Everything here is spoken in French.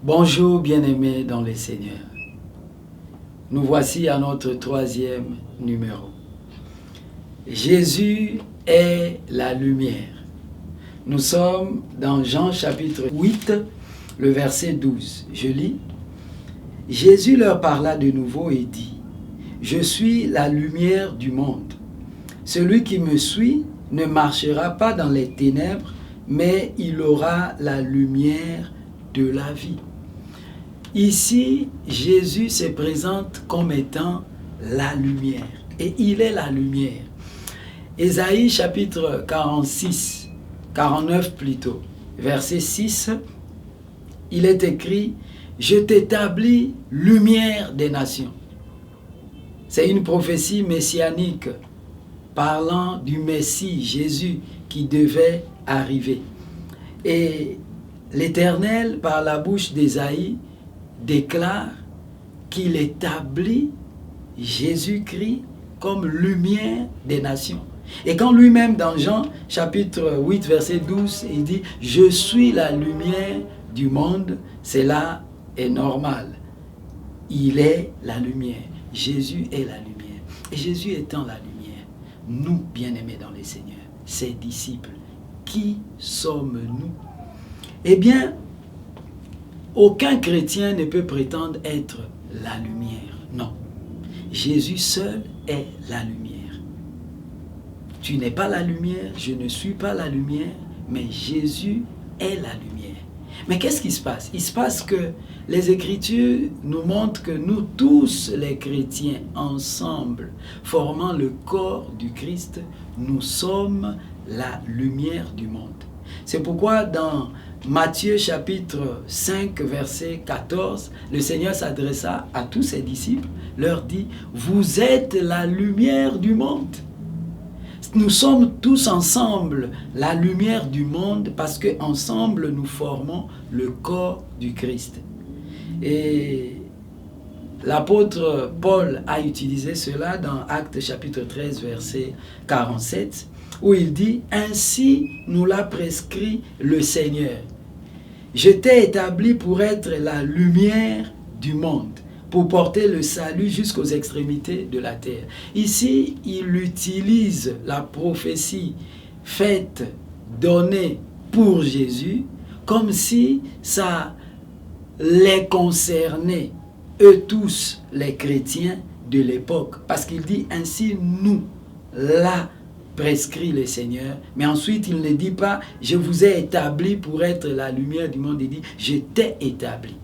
Bonjour bien-aimés dans le Seigneur. Nous voici à notre 3e numéro. Jésus est la lumière. Nous sommes dans Jean chapitre 8, le verset 12. Je lis. Jésus leur parla de nouveau et dit, « Je suis la lumière du monde. Celui qui me suit ne marchera pas dans les ténèbres, mais il aura la lumière de la vie. » Ici, Jésus se présente comme étant la lumière. Et il est la lumière. Ésaïe chapitre 49 plutôt, verset 6, il est écrit « Je t'établis lumière des nations ». C'est une prophétie messianique parlant du Messie, Jésus, qui devait arriver. Et l'Éternel, par la bouche d'Ésaïe, déclare qu'il établit Jésus-Christ comme lumière des nations. Et quand lui-même, dans Jean chapitre 8, verset 12, il dit « Je suis la lumière du monde », cela est normal. Il est la lumière. Jésus est la lumière. Et Jésus étant la lumière, nous, bien-aimés dans le Seigneur, ses disciples, qui sommes-nous? Eh bien, aucun chrétien ne peut prétendre être la lumière. Non. Jésus seul est la lumière. Tu n'es pas la lumière, je ne suis pas la lumière, mais Jésus est la lumière. Mais qu'est-ce qui se passe? Il se passe que les Écritures nous montrent que nous tous les chrétiens ensemble, formant le corps du Christ, nous sommes la lumière du monde. C'est pourquoi dans Matthieu chapitre 5 verset 14, le Seigneur s'adressa à tous ses disciples, leur dit « Vous êtes la lumière du monde ». Nous sommes tous ensemble la lumière du monde parce qu'ensemble nous formons le corps du Christ. Et l'apôtre Paul a utilisé cela dans Actes chapitre 13 verset 47 où il dit « Ainsi nous l'a prescrit le Seigneur. Je t'ai établi pour être la lumière du monde, pour porter le salut jusqu'aux extrémités de la terre. » Ici, il utilise la prophétie faite, donnée pour Jésus, comme si ça les concernait, eux tous, les chrétiens de l'époque. Parce qu'il dit, ainsi nous, l'a prescrit le Seigneur. Mais ensuite, il ne dit pas, je vous ai établi pour être la lumière du monde. Il dit, je t'ai établi.